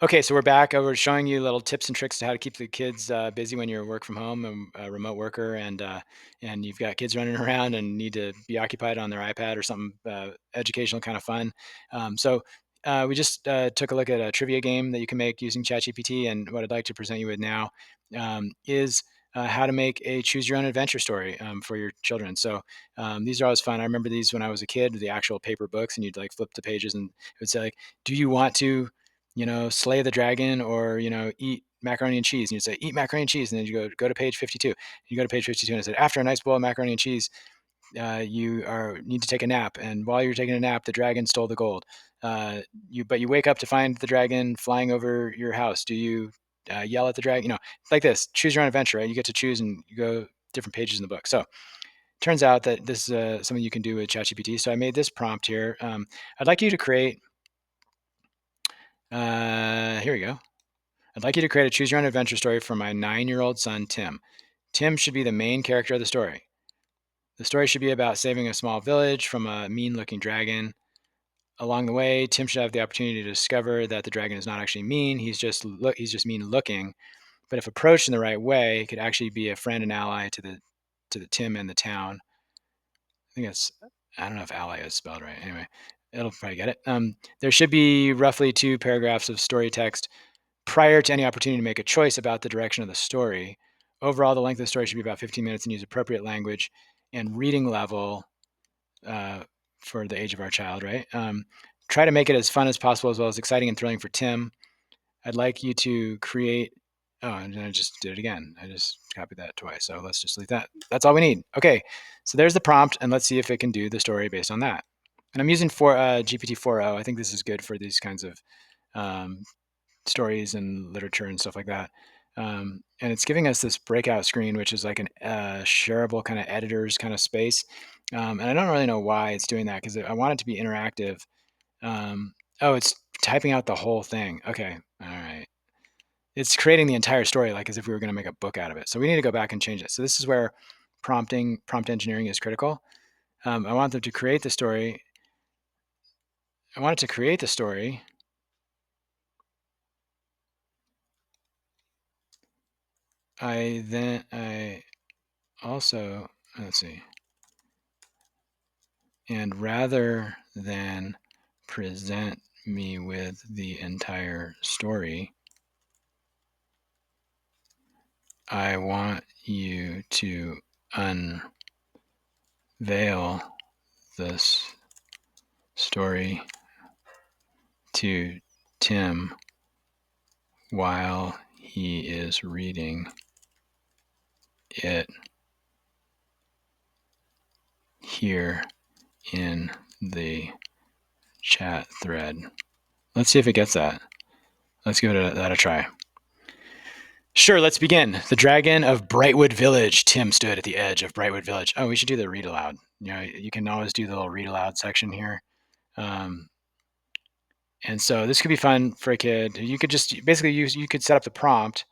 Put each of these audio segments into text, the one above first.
Okay, so we're back. We're showing you little tips and tricks to how to keep the kids busy when you're work from home and a remote worker, and you've got kids running around and need to be occupied on their iPad or something educational, kind of fun. We just took a look at a trivia game that you can make using ChatGPT, and what I'd like to present you with now is how to make a choose your own adventure story for your children. These are always fun. I remember these when I was a kid, the actual paper books, and you'd like flip the pages, and it would say like, "Do you want to?" slay the dragon or, eat macaroni and cheese. And you'd say, eat macaroni and cheese. And then you go to page 52. And you go to page 52 and it said, after a nice bowl of macaroni and cheese, need to take a nap. And while you're taking a nap, the dragon stole the gold. But you wake up to find the dragon flying over your house. Do you yell at the dragon? Like this, choose your own adventure, right? You get to choose and you go different pages in the book. So turns out that this is something you can do with ChatGPT. So I made this prompt here. I'd like you to create, here we go. I'd like you to create a choose your own adventure story for my 9-year-old son, Tim. Tim should be the main character of the story. The story should be about saving a small village from a mean looking dragon. Along the way, Tim should have the opportunity to discover that the dragon is not actually mean. He's just mean looking. But if approached in the right way, it could actually be a friend and ally to the Tim and the town. I don't know if ally is spelled right. Anyway, it'll probably get it. There should be roughly 2 paragraphs of story text prior to any opportunity to make a choice about the direction of the story. Overall, the length of the story should be about 15 minutes and use appropriate language and reading level for the age of our child, right? Try to make it as fun as possible, as well as exciting and thrilling for Tim. I'd like you to create. Oh, and I just did it again. I just copied that twice. So let's just leave that. That's all we need. Okay, so there's the prompt, and let's see if it can do the story based on that. And I'm using GPT 4.0. I think this is good for these kinds of um, stories and literature and stuff like that. And it's giving us this breakout screen, which is like an shareable kind of editor's kind of space. And I don't really know why it's doing that because I want it to be interactive. Oh, it's typing out the whole thing. Okay. All right. It's creating the entire story like as if we were going to make a book out of it. So we need to go back and change it. So this is where prompt engineering is critical. I want them to create the story. I want it to create the story. I also, let's see. And rather than present me with the entire story, I want you to unveil this story to Tim while he is reading it here in the chat thread. Let's see if it gets that. Let's give that a try. Sure, let's begin. The dragon of Brightwood Village. Tim stood at the edge of Brightwood Village. Oh, we should do the read aloud. You can always do the little read aloud section here. And so this could be fun for a kid. You could just basically you could set up the prompt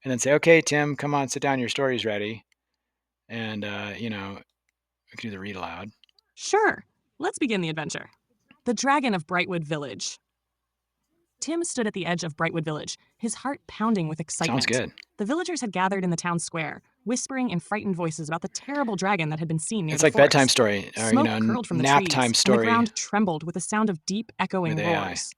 and then say, okay, Tim, come on, sit down. Your story's ready. And, we could do the read aloud. Sure. Let's begin the adventure. The Dragon of Brightwood Village. Tim stood at the edge of Brightwood Village, his heart pounding with excitement. Sounds good. The villagers had gathered in the town square, whispering in frightened voices about the terrible dragon that had been seen near It's the like forest. bedtime story or, Smoke curled from the nap trees, time and the story ground trembled with the sound of deep, echoing with AI. roars.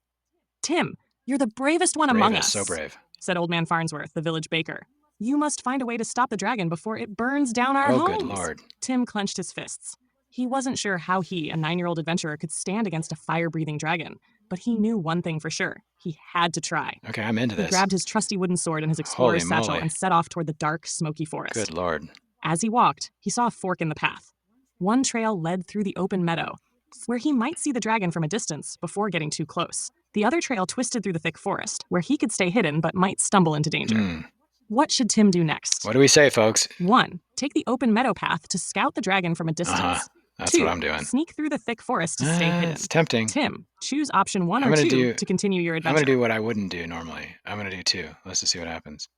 Tim, you're the bravest one among us, So brave. said Old Man Farnsworth, the village baker. You must find a way to stop the dragon before it burns down our homes. Oh, good Lord. Tim clenched his fists. He wasn't sure how he, a 9-year-old adventurer, could stand against a fire-breathing dragon, but he knew one thing for sure. He had to try. Okay, I'm into this. He grabbed his trusty wooden sword and his explorer's satchel and set off toward the dark, smoky forest. Good Lord. As he walked, he saw a fork in the path. One trail led through the open meadow, where he might see the dragon from a distance before getting too close. The other trail twisted through the thick forest, where he could stay hidden but might stumble into danger. What should Tim do next? What do we say, folks? 1. Take the open meadow path to scout the dragon from a distance. That's 2. what I'm doing. Sneak through the thick forest to stay hidden. It's tempting. Tim, choose option 1 or 2 to continue your adventure. I'm going to do what I wouldn't do normally. I'm going to do 2. Let's just see what happens.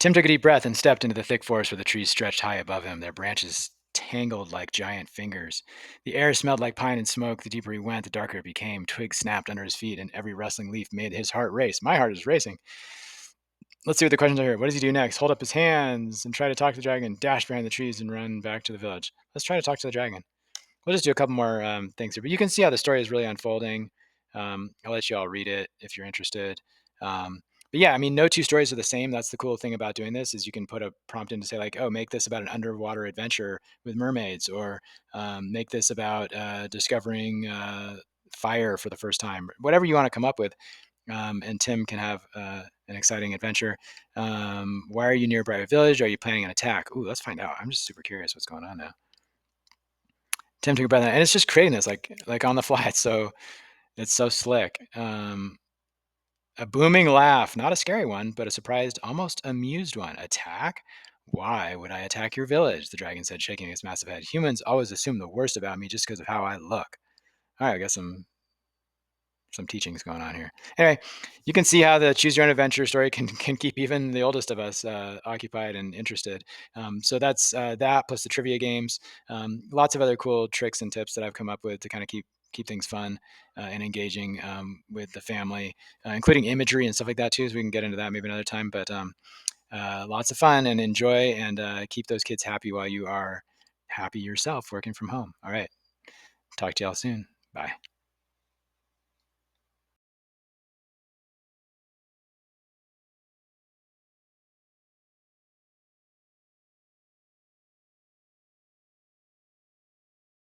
Tim took a deep breath and stepped into the thick forest where the trees stretched high above him, their branches tangled like giant fingers. The air smelled like pine and smoke. The deeper he went, the darker it became. Twigs snapped under his feet, and every rustling leaf made his heart race. My heart is racing. Let's see what the questions are here. What does he do next? Hold up his hands and try to talk to the dragon, dash behind the trees, and run back to the village. Let's try to talk to the dragon. We'll just do a couple more things here, but you can see how the story is really unfolding. I'll let you all read it if you're interested. But yeah, I mean, no two stories are the same. That's the cool thing about doing this is you can put a prompt in to say like, oh, make this about an underwater adventure with mermaids, or make this about discovering fire for the first time. Whatever you want to come up with, and Tim can have an exciting adventure. Why are you nearby a village? Are you planning an attack? Ooh, let's find out. I'm just super curious what's going on now. Tim took a breath, and it's just creating this like on the fly. It's so slick. A booming laugh, not a scary one, but a surprised, almost amused one. Attack? Why would I attack your village? The dragon said, shaking its massive head. Humans always assume the worst about me just because of how I look. All right, I guess some teachings going on here. Anyway, you can see how the choose your own adventure story can keep even the oldest of us occupied and interested. So that's that plus the trivia games. Lots of other cool tricks and tips that I've come up with to kind of keep things fun and engaging with the family, including imagery and stuff like that too. So we can get into that maybe another time. But lots of fun and enjoy, and keep those kids happy while you are happy yourself working from home. All right, talk to y'all soon. Bye.